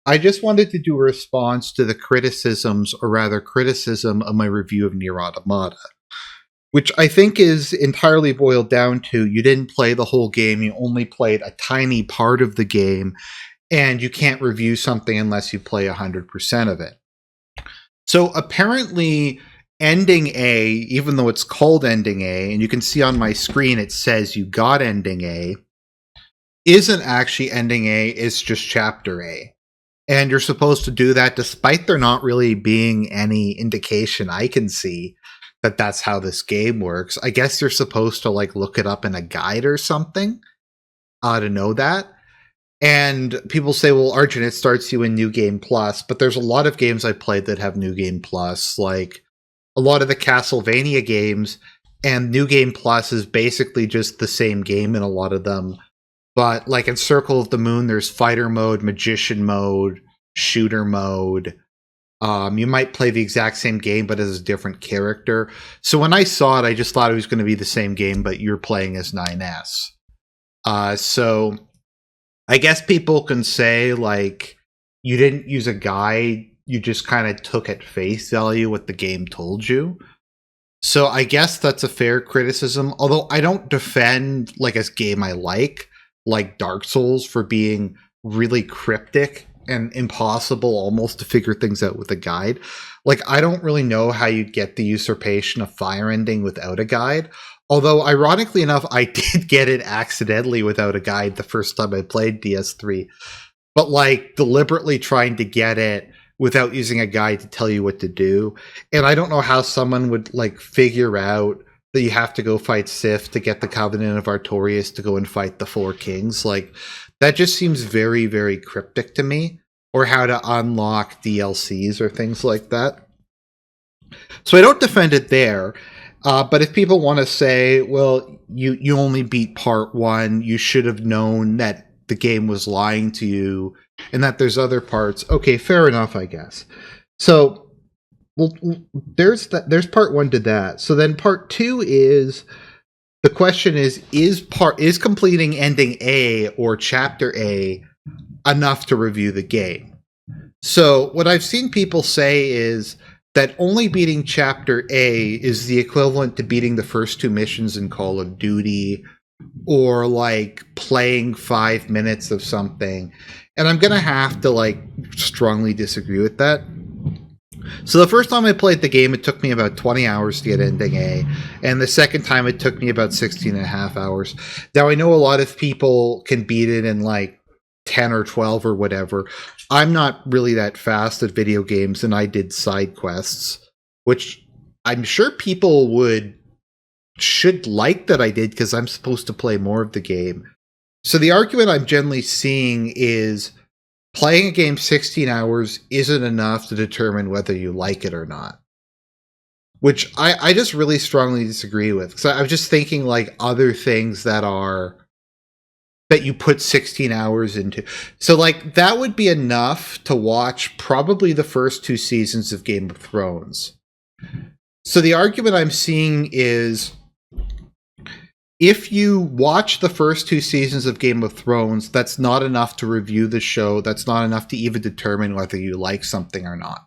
I just wanted to do a response to the criticisms, or rather criticism of my review of Nier Automata, which I think is entirely boiled down to you didn't play the whole game, you only played a tiny part of the game, and you can't review something unless you play 100% of it. So apparently, ending A, even though it's called ending A, and you can see on my screen it says you got ending A, isn't actually ending A, it's just chapter A. And you're supposed to do that despite there not really being any indication I can see that that's how this game works. I guess you're supposed to like look it up in a guide or something to know that. And people say, well, Argent, it starts you in New Game Plus, but there's a lot of games I played that have New Game Plus, like a lot of the Castlevania games, and New Game Plus is basically just the same game in a lot of them. But like in Circle of the Moon, there's fighter mode, magician mode, shooter mode. You might play the exact same game, but as a different character. So when I saw it, I just thought it was going to be the same game, but you're playing as 9S. So I guess people can say, like, you didn't use a guide, you just kind of took at face value what the game told you. So I guess that's a fair criticism, although I don't defend, like, a game I like Dark Souls, for being really cryptic and impossible almost to figure things out with a guide. Like, I don't really know how you get the Usurpation of Fire ending without a guide. Although, ironically enough, I did get it accidentally without a guide the first time I played DS3. But, like, deliberately trying to get it without using a guide to tell you what to do. And I don't know how someone would, like, figure out that you have to go fight Sif to get the Covenant of Artorias to go and fight the Four Kings. Like, that just seems very, very cryptic to me. Or how to unlock DLCs or things like that. So I don't defend it there. But if people want to say, well, you only beat part 1, you should have known that the game was lying to you and that there's other parts. Okay, fair enough, I guess. So, well, there's part 1 to that. So then part 2 is, the question is completing ending A or chapter A enough to review the game? So what I've seen people say is that only beating chapter A is the equivalent to beating the first 2 missions in Call of Duty, or like playing 5 minutes of something. And I'm going to have to like strongly disagree with that. So the first time I played the game, it took me about 20 hours to get ending A. And the second time, it took me about 16 and a half hours. Now, I know a lot of people can beat it in like 10 or 12 or whatever. I'm not really that fast at video games, and I did side quests, which I'm sure people should like that I did, because I'm supposed to play more of the game. So the argument I'm generally seeing is playing a game 16 hours isn't enough to determine whether you like it or not. Which I just really strongly disagree with. So I was just thinking like other things that you put 16 hours into. So like that would be enough to watch probably the first 2 seasons of Game of Thrones. So the argument I'm seeing is, if you watch the first 2 seasons of Game of Thrones, that's not enough to review the show. That's not enough to even determine whether you like something or not.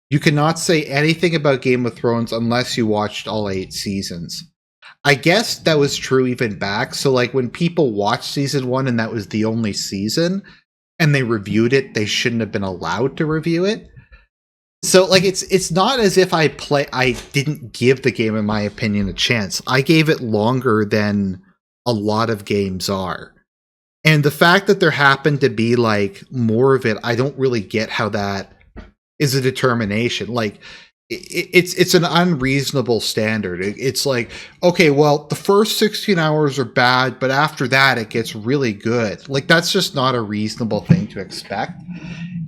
You cannot say anything about Game of Thrones unless you watched all 8 seasons. I guess that was true even back. So like when people watched season 1 and that was the only season, and they reviewed it, they shouldn't have been allowed to review it. So like it's not as if I didn't give the game, in my opinion, a chance. I gave it longer than a lot of games are. And the fact that there happened to be like more of it, I don't really get how that is a determination. Like it's an unreasonable standard. It's like, okay, well, the first 16 hours are bad, but after that it gets really good. Like that's just not a reasonable thing to expect.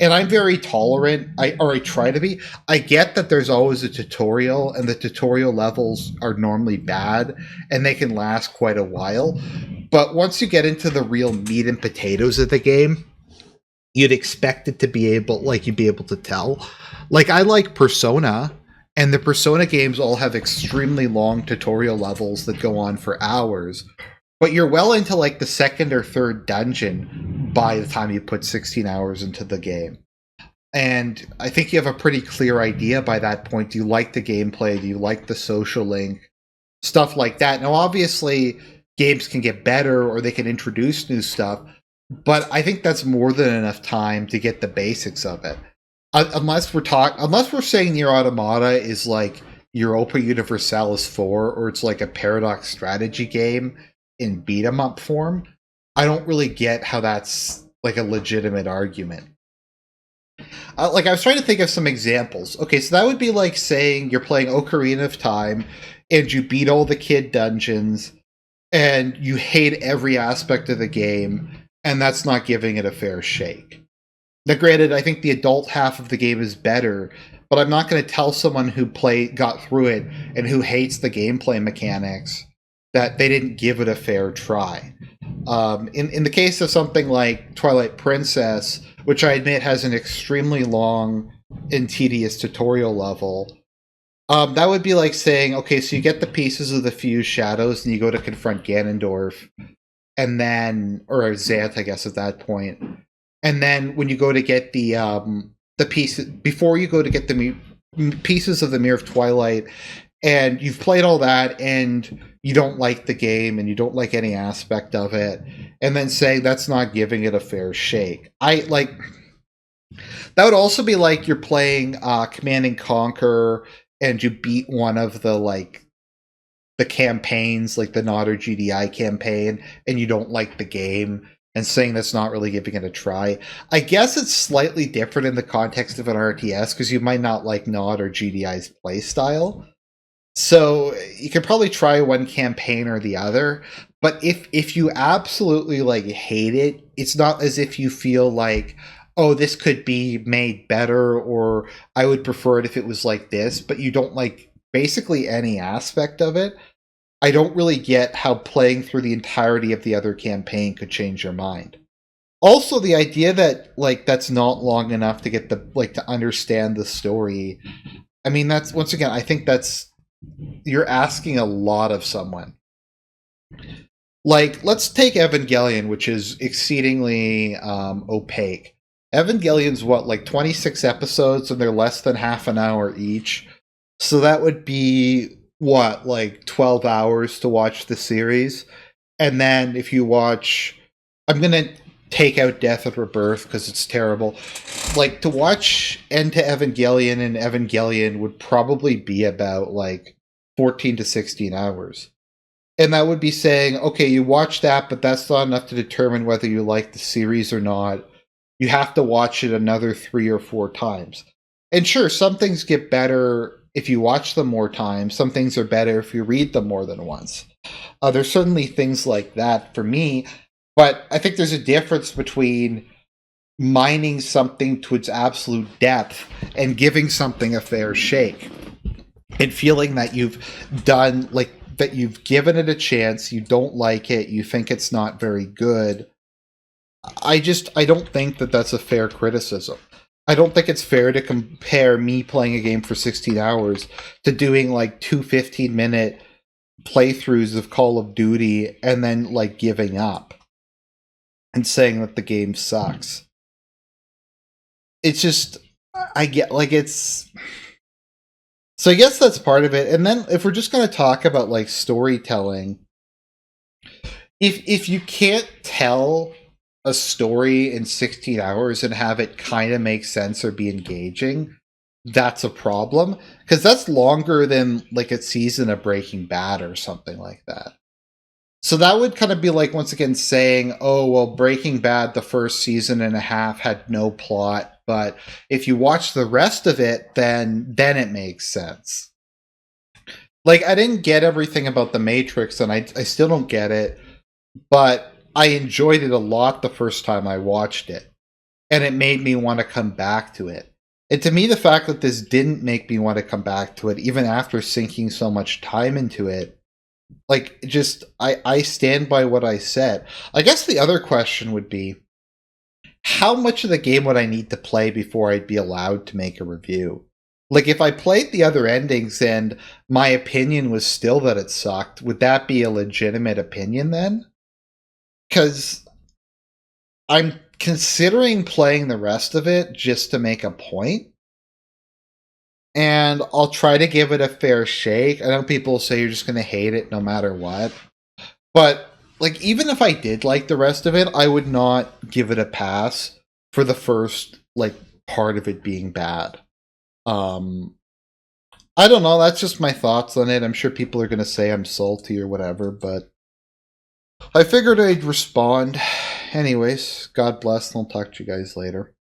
And I'm very tolerant, I try to be. I get that there's always a tutorial, and the tutorial levels are normally bad, and they can last quite a while. But once you get into the real meat and potatoes of the game, you'd expect it to be able, like, you'd be able to tell. Like, I like Persona, and the Persona games all have extremely long tutorial levels that go on for hours. But you're well into, like, the second or third dungeon by the time you put 16 hours into the game. And I think you have a pretty clear idea by that point. Do you like the gameplay? Do you like the social link? Stuff like that. Now, obviously, games can get better or they can introduce new stuff, but I think that's more than enough time to get the basics of it. Unless we're saying Nier Automata is like Europa Universalis 4, or it's like a paradox strategy game in beat 'em up form, I don't really get how that's like a legitimate argument. Like, I was trying to think of some examples. Okay, so that would be like saying you're playing Ocarina of Time and you beat all the kid dungeons and you hate every aspect of the game, and that's not giving it a fair shake. Now, granted, I think the adult half of the game is better, but I'm not going to tell someone who got through it and who hates the gameplay mechanics that they didn't give it a fair try. In the case of something like Twilight Princess, which I admit has an extremely long and tedious tutorial level, that would be like saying, okay, so you get the pieces of the Fused Shadows and you go to confront Ganondorf, and then, or Xanth, I guess, at that point. And then when you go to get the pieces, before you go to get the pieces of the Mirror of Twilight, and you've played all that, and you don't like the game, and you don't like any aspect of it, and then saying that's not giving it a fair shake. That would also be like you're playing Command and Conquer, and you beat one of the campaigns, like the Nodder GDI campaign, and you don't like the game, and saying that's not really giving it a try. I guess it's slightly different in the context of an RTS, because you might not like Nod or GDI's playstyle. So you could probably try one campaign or the other, but if you absolutely hate it, it's not as if you feel like, oh, this could be made better, or I would prefer it if it was like this, but you don't like basically any aspect of it. I don't really get how playing through the entirety of the other campaign could change your mind. Also, the idea that that's not long enough to get to understand the story. I mean, that's, once again, I think you're asking a lot of someone. Let's take Evangelion, which is exceedingly opaque. Evangelion's 26 episodes, and they're less than half an hour each. So that would be 12 hours to watch the series. And then if you watch, I'm gonna take out Death and Rebirth because it's terrible. To watch End to Evangelion, and Evangelion would probably be about 14 to 16 hours. And that would be saying, okay, you watch that, but that's not enough to determine whether you like the series or not. You have to watch it another 3 or 4 times. And sure, some things get better if you watch them more times. Some things are better if you read them more than once. There's certainly things like that for me, but I think there's a difference between mining something to its absolute depth and giving something a fair shake, and feeling that you've done, that you've given it a chance, you don't like it, you think it's not very good. I don't think that that's a fair criticism. I don't think it's fair to compare me playing a game for 16 hours to doing 2 15-minute playthroughs of Call of Duty and then giving up and saying that the game sucks. It's just, I get it's. So I guess that's part of it. And then if we're just going to talk about storytelling, if you can't tell a story in 16 hours and have it kind of make sense or be engaging, that's a problem, because that's longer than a season of Breaking Bad or something like that. So that would kind of be once again saying, oh, well, Breaking Bad, the first season and a half had no plot, but if you watch the rest of it, then it makes sense. I didn't get everything about The Matrix, and I still don't get it, but I enjoyed it a lot the first time I watched it, and it made me want to come back to it. And to me, the fact that this didn't make me want to come back to it, even after sinking so much time into it, I stand by what I said. I guess the other question would be, how much of the game would I need to play before I'd be allowed to make a review? If I played the other endings and my opinion was still that it sucked, would that be a legitimate opinion then? Because I'm considering playing the rest of it just to make a point, and I'll try to give it a fair shake. I know people say you're just going to hate it no matter what, but like even if I did like the rest of it, I would not give it a pass for the first like part of it being bad. I don't know. That's just my thoughts on it. I'm sure people are going to say I'm salty or whatever, but I figured I'd respond. Anyways, God bless, and I'll talk to you guys later.